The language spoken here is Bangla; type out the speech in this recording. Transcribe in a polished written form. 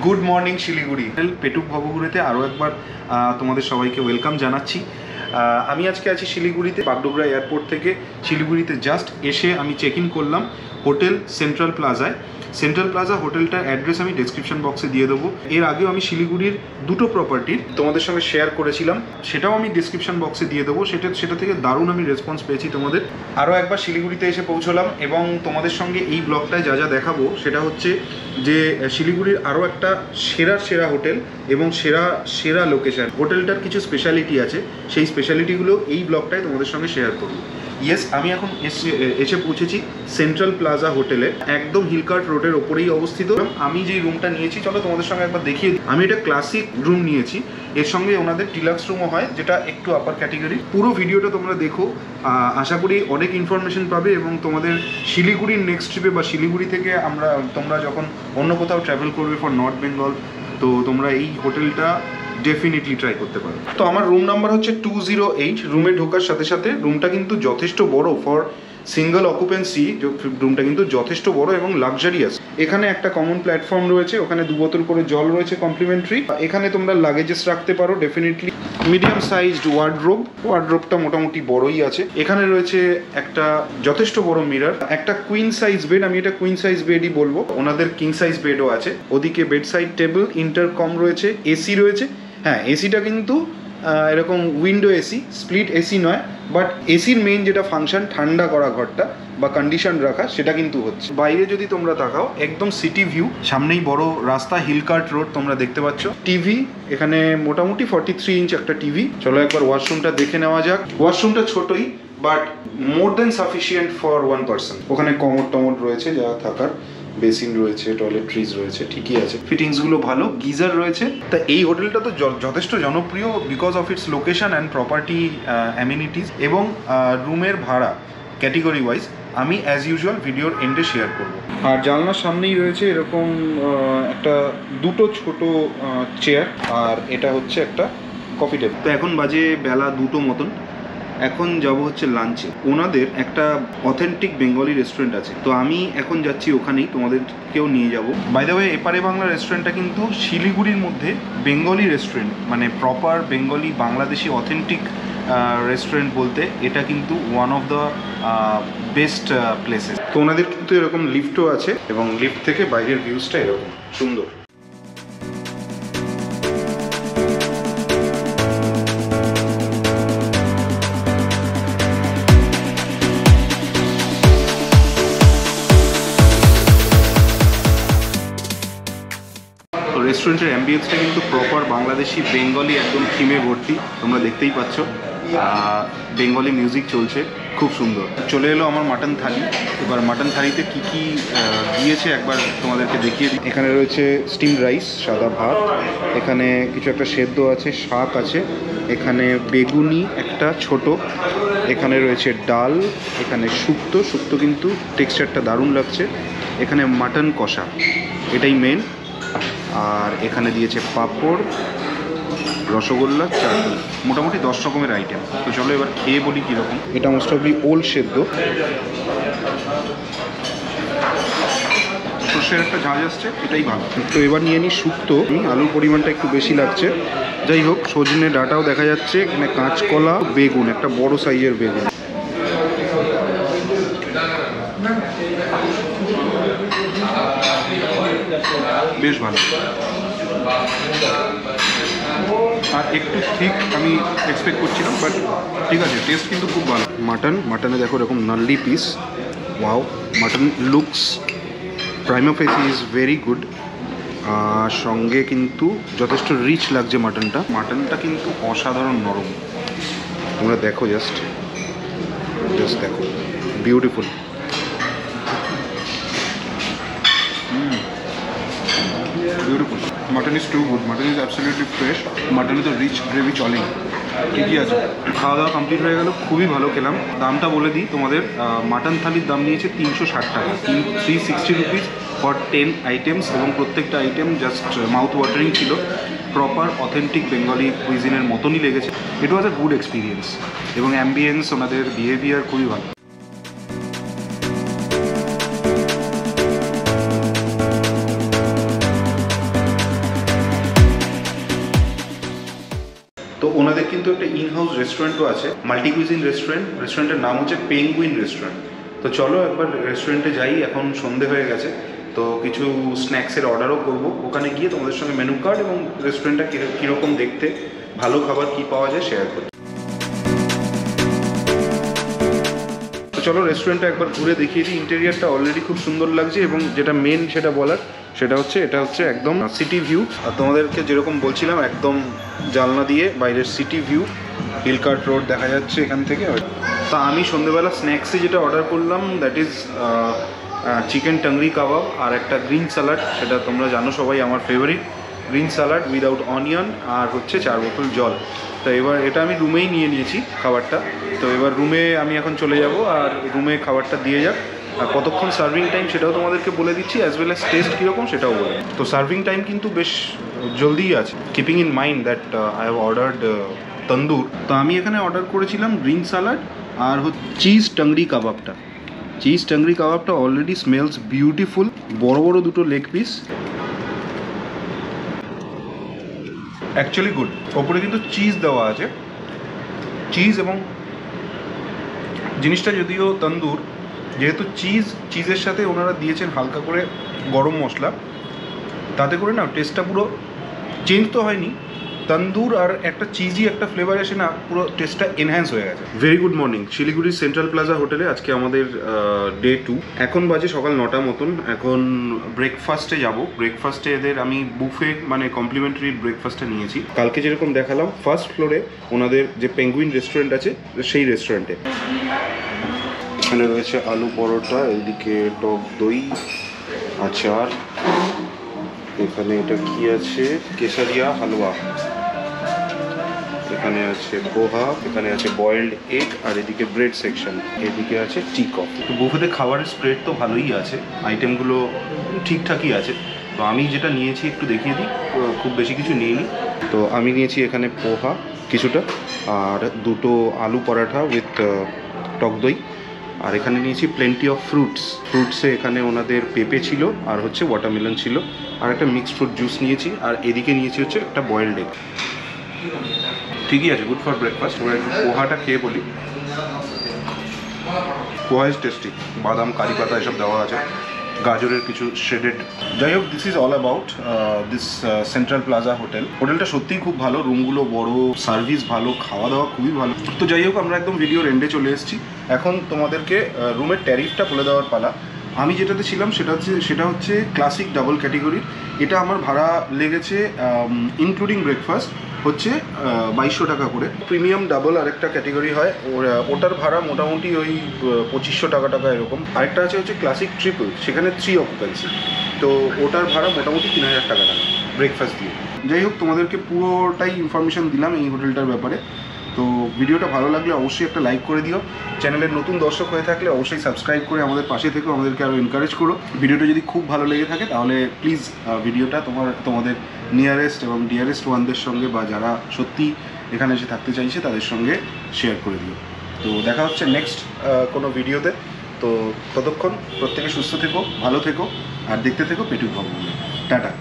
Good morning Siliguri. পেটুক ভবঘুরেতে আরও একবার তোমাদের সবাইকে ওয়েলকাম জানাচ্ছি। আমি আজকে আছি শিলিগুড়িতে, বাগডোগরা এয়ারপোর্ট থেকে শিলিগুড়িতে জাস্ট এসে আমি চেক ইন করলাম হোটেল সেন্ট্রাল প্লাজায়। সেন্ট্রাল প্লাজা হোটেলটার অ্যাড্রেস আমি ডেসক্রিপশন বক্সে দিয়ে দেবো। এর আগেও আমি শিলিগুড়ির দুটো প্রপার্টির তোমাদের সঙ্গে শেয়ার করেছিলাম, সেটাও আমি ডেসক্রিপশন বক্সে দিয়ে দেবো। সেটা থেকে দারুণ আমি রেসপন্স পেয়েছি তোমাদের। আরও একবার শিলিগুড়িতে এসে পৌঁছলাম এবং তোমাদের সঙ্গে এই ব্লগটায় যা যা দেখাবো সেটা হচ্ছে যে শিলিগুড়ির আরও একটা সেরা হোটেল এবং সেরা লোকেশন। হোটেলটার কিছু স্পেশালিটি আছে, সেই স্পেশালিটিগুলো এই ব্লগটায় তোমাদের সঙ্গে শেয়ার করবো। ইয়েস, আমি এখন এসে পৌঁছেছি সেন্ট্রাল প্লাজা হোটেলে, একদম হিলকার্ট রোডের ওপরেই অবস্থিত। আমি যেই রুমটা নিয়েছি চলো তোমাদের সঙ্গে একবার দেখিয়ে দিই। আমি এটা ক্লাসিক রুম নিয়েছি, এর সঙ্গে ওনাদের ডিলাক্স রুমও হয়, যেটা একটু আপার ক্যাটেগরি। পুরো ভিডিওটা তোমরা দেখো, আশা করি অনেক ইনফরমেশন পাবে এবং তোমাদের শিলিগুড়ির নেক্সট ট্রিপে বা শিলিগুড়ি থেকে তোমরা যখন অন্য কোথাও ট্রাভেল করবে ফর নর্থ বেঙ্গল, তো তোমরা এই হোটেলটা ডেফিনেটলি ট্রাই করতে পারো। তো আমার রুম নাম্বার হচ্ছে 208। রুমে ঢোকার সাথে সাথে রুমটা কিন্তু যথেষ্ট বড় ফর সিঙ্গল অকুপেন্সি। রুমটা কিন্তু যথেষ্ট বড় এবং লাক্সারিয়াস। এখানে একটা কমন প্ল্যাটফর্ম রয়েছে, ওখানে 2 বোতল করে জল রয়েছে কমপ্লিমেন্টারি। এখানে তোমরা লাগেজেস রাখতে পারো ডেফিনেটলি। মিডিয়াম সাইজড ওয়ার্ডরোবটা মোটামুটি বড়ই আছে। এখানে রয়েছে একটা যথেষ্ট বড় মিরর, একটা কুইন সাইজ বেড, আমি এটা কুইন সাইজ বেডই বলবো, ওনাদের কিং সাইজ বেডও আছে। ওদিকে বেড সাইড টেবিল, ইন্টারকম রয়েছে, এসি রয়েছে। হ্যাঁ, এসিটা কিন্তু এরকম উইন্ডো এসি, স্প্লিট এসি নয়, বাট এসির মেইন যেটা ফাংশন ঠান্ডা করা ঘরটা বা কন্ডিশন রাখা, সেটা কিন্তু হচ্ছে। বাইরে যদি তোমরা তাকাও একদম সিটি ভিউ, সামনেই বড় রাস্তা, হিলকার্ট রোড তোমরা দেখতে পাচ্ছ। টিভি এখানে মোটামুটি 43 ইঞ্চ একটা টিভি। চলো একবার ওয়াশরুমটা দেখে নেওয়া যাক। ওয়াশরুমটা ছোটই but more than sufficient for 1 person. ওখানে কমোড রয়েছে যা থাকার, বেসিন রয়েছে, টয়লেট্রিজ রয়েছে, ঠিকই আছে। ফিটিংসগুলো ভালো, গিজার রয়েছে। তা এই হোটেলটা তো যথেষ্ট জনপ্রিয় because of its location and property amenities এবং রুমের ভাড়া ক্যাটেগরি ওয়াইজ আমি অ্যাজ ইউজুয়াল ভিডিওর এন্ডে শেয়ার করব। আর জানলার সামনেই রয়েছে এরকম দুটো ছোট চেয়ার, আর এটা হচ্ছে একটা কফি টেবিল। তো এখন বাজে বেলা 2টো মতন। এখন যাব হচ্ছে লাঞ্চে। ওনাদের একটা অথেন্টিক বেঙ্গলি রেস্টুরেন্ট আছে, তো আমি এখন যাচ্ছি ওখানেই, তোমাদেরকেও নিয়ে যাব। বাই দ্য ওয়ে, এপারে বাংলা রেস্টুরেন্টটা কিন্তু শিলিগুড়ির মধ্যে বেঙ্গলি রেস্টুরেন্ট, মানে proper Bengali Bangladeshi authentic restaurant বলতে এটা কিন্তু one of the best places. তো ওনাদের কিন্তু এরকম লিফটও আছে এবং লিফট থেকে বাইরের ভিউজটা এরকম সুন্দর। রেস্টুরেন্টের অ্যাম্বিয়েন্সটা কিন্তু প্রপার বাংলাদেশি বেঙ্গলি একদম থিমে ভর্তি, তোমরা দেখতেই পাচ্ছ। বেঙ্গলি মিউজিক চলছে, খুব সুন্দর। চলে এলো আমার মাটন থালি। এবার মাটন থালিতে কি কি দিয়েছে একবার তোমাদেরকে দেখিয়ে দিই। এখানে রয়েছে স্টিম রাইস, সাদা ভাত, এখানে কিছু একটা সেদ্ধ আছে, শাক আছে, এখানে বেগুনি একটা ছোট, এখানে রয়েছে ডাল, এখানে শুক্তো কিন্তু টেক্সচারটা দারুণ লাগছে, এখানে মাটন কষা, এটাই মেন। আর এখানে দিয়েছে পাঁপড়, রসগোল্লা, চাটনি, মোটামুটি 10 রকমের আইটেম। তো চলো এবার খেয়ে বলি কীরকম। এটা মোস্ট অফলি ওল সেদ্ধ, সর্ষের একটা ঝাঁজ আসছে, এটাই ভালো। তো এবার নিয়ে নিই শুক্তো। আলুর পরিমাণটা একটু বেশি লাগছে, যাই হোক। সজনে ডাঁটাও দেখা যাচ্ছে, এখানে কাঁচকলা, বেগুন, একটা বড় সাইজের বেগুন। বেশ ভালো, আর একটু ঠিক আমি এক্সপেক্ট করছিলাম, বাট ঠিক আছে, টেস্ট কিন্তু খুব ভালো। মাটনে দেখো এরকম nalli piece, wow. Mutton looks prima facie is very good. সঙ্গে কিন্তু যথেষ্ট রিচ লাগছে মাটনটা কিন্তু অসাধারণ নরম। তোমরা দেখো, জাস্ট দেখো, beautiful. Beautiful. Mutton is too good. Mutton is absolutely fresh. Mutton is a rich gravy চলেই। ঠিকই আছে। খাওয়া দাওয়া কমপ্লিট হয়ে গেল, খুবই ভালো খেলাম। দামটা বলে দিই তোমাদের, মাটন থালির দাম নিয়েছে 360 টাকা, 360 রুপিস ফর 10 আইটেমস, এবং প্রত্যেকটা আইটেম জাস্ট মাউথ ওয়াটারিং ছিল। প্রপার অথেন্টিক বেঙ্গলি কুইজিনের মতনই লেগেছে। ইট ওয়াজ আ গুড এক্সপিরিয়েন্স এবং অ্যাম্বিয়েন্স, ওনাদের বিহেভিয়ার খুবই ভালো। কিন্তু একটা ইন হাউস রেস্টুরেন্টও আছে, মাল্টি কুইজিন রেস্টুরেন্ট। রেস্টুরেন্টের নাম হচ্ছে পেঙ্গুইন রেস্টুরেন্ট। তো চলো একবার রেস্টুরেন্টে যাই, এখন সন্ধে হয়ে গেছে। তো কিছু স্ন্যাক্সের অর্ডারও করবো, ওখানে গিয়ে তোমাদের সঙ্গে মেনু কার্ড এবং রেস্টুরেন্টটা কীরকম দেখতে, ভালো খাবার কী পাওয়া যায় শেয়ার করি। চলো রেস্টুরেন্টটা একবার ঘুরে দেখিয়ে দিই। ইন্টেরিয়ারটা অলরেডি খুব সুন্দর লাগছে, এবং যেটা মেন সেটা বলার সেটা হচ্ছে এটা হচ্ছে একদম সিটি ভিউ। আর তোমাদেরকে যেরকম বলছিলাম, একদম জানলা দিয়ে বাইরের সিটি ভিউ, হিলকার্ট রোড দেখা যাচ্ছে এখান থেকে। তা আমি সন্ধ্যেবেলা স্ন্যাক্সে যেটা অর্ডার করলাম, that is chicken tangri kebab আর একটা গ্রিন স্যালাড। সেটা তোমরা জানো সবাই, আমার favourite green salad without onion, আর হচ্ছে 4 বোতল জল। তো এবার এটা আমি রুমেই নিয়ে নিয়েছি খাবারটা। তো এবার রুমে আমি এখন চলে যাব, আর রুমে খাবারটা দিয়ে যাক। আর কতক্ষণ সার্ভিং টাইম সেটাও তোমাদেরকে বলে দিচ্ছি, অ্যাজ ওয়েল অ্যাজ টেস্ট কীরকম সেটাও বলে। তো সার্ভিং টাইম কিন্তু বেশ জলদিই আছে, keeping in mind that I have ordered tandoor. তো আমি এখানে অর্ডার করেছিলাম গ্রিন স্যালাড আর চিজ টাংরি কাবাবটা। চিজ টাংরি কাবাবটা অলরেডি স্মেলস বিউটিফুল, বড় বড় দুটো লেগ পিস, অ্যাকচুয়ালি গুড। ওপরে কিন্তু চিজ দেওয়া আছে, চিজ এবং জিনিসটা যদিও তন্দুর, যেহেতু চিজের সাথে ওনারা দিয়েছেন হালকা করে গরম মশলা, তাতে করে না টেস্টটা পুরো চেঞ্জ তো হয়নি, তন্দুর আর একটা চিজি একটা ফ্লেভার এসে না পুরো টেস্টটা এনহ্যান্স হয়ে গেছে। ভেরি গুড মর্নিং, শিলিগুড়ির সেন্ট্রাল প্লাজা হোটেলে আজকে আমাদের ডে 2। এখন বাজে সকাল 9টা মতন। এখন ব্রেকফাস্টে যাব। ব্রেকফাস্টে এদের আমি বুফে মানে কমপ্লিমেন্টারি ব্রেকফাস্টটা নিয়েছি। কালকে যেরকম দেখালাম, ফার্স্ট ফ্লোরে ওনাদের যে পেঙ্গুইন রেস্টুরেন্ট আছে সেই রেস্টুরেন্টে। এখানে রয়েছে আলু পরোটা, এইদিকে টক দই, আচার, এখানে এটা কি আছে, কেসারিয়া হালুয়া, এখানে আছে পোহা, এখানে আছে বয়েলড এগ, আর এদিকে ব্রেড সেকশন, এদিকে আছে টি কফি। তো বুফেতে খাবারের স্প্রেড তো ভালোই আছে, আইটেমগুলো ঠিকঠাকই আছে। তো আমি যেটা নিয়েছি একটু দেখিয়ে দিই, খুব বেশি কিছু নিইনি। তো আমি নিয়েছি এখানে পোহা কিছুটা, আর দুটো আলু পরাঠা উইথ টক দই, আর এখানে নিয়েছি প্লেন্টি অফ ফ্রুটসে এখানে ওনাদের পেঁপে ছিল, আর হচ্ছে ওয়াটারমেলন ছিল, আর একটা মিক্সড ফ্রুট জুস নিয়েছি, আর এদিকে নিয়েছি হচ্ছে একটা বয়েলড এগ। ঠিকই আছে, গুড ফর ব্রেকফাস্ট। ওরা একটু পোহাটা খেয়ে বলি। পোহা ইজ টেস্টি, বাদাম কারি পাতা এসব দেওয়া আছে, গাজরের কিছু শেডেড। যাই হোক, this is all about this central plaza hotel. হোটেলটা সত্যিই খুব ভালো, রুমগুলো বড়, সার্ভিস ভালো, খাওয়া দাওয়া খুবই ভালো। তো যাই হোক, আমরা একদম ভিডিওর এন্ডে চলে এসেছি। এখন তোমাদেরকে রুমের ট্যারিফটা বলে দেওয়ার পালা। আমি যেটাতে ছিলাম সেটা হচ্ছে ক্লাসিক ডাবল ক্যাটেগরির। এটা আমার ভাড়া লেগেছে ইনক্লুডিং ব্রেকফাস্ট হচ্ছে 2200 টাকা করে। প্রিমিয়াম ডাবল আরেকটা ক্যাটেগরি হয়, ওটার ভাড়া মোটামুটি ওই 2500 টাকা এরকম। আরেকটা হচ্ছে ক্লাসিক ট্রিপল, সেখানে 3 অকুপেন্সি। তো ওটার ভাড়া মোটামুটি 3000 টাকা ব্রেকফাস্ট দিয়ে। যাই হোক, তোমাদেরকে পুরোটাই ইনফরমেশন দিলাম এই হোটেলটার ব্যাপারে। তো ভিডিওটা ভালো লাগলে অবশ্যই একটা লাইক করে দিও। চ্যানেলের নতুন দর্শক হয়ে থাকলে অবশ্যই সাবস্ক্রাইব করে আমাদের পাশে থেকো, আমাদেরকে আরও এনকারেজ করো। ভিডিওটা যদি খুব ভালো লেগে থাকে তাহলে প্লিজ ভিডিওটা তোমাদের নিয়ারেস্ট এবং ডিয়ারেস্ট ওয়ানদের সঙ্গে, বা যারা সত্যি এখানে এসে থাকতে চাইছে তাদের সঙ্গে শেয়ার করে দিও। তো দেখা হচ্ছে নেক্সট কোনো ভিডিওতে। তো ততক্ষণ প্রত্যেকে সুস্থ থেকো, ভালো থেকো, আর দেখতে থেকো পেটুক ভবন। টাটা।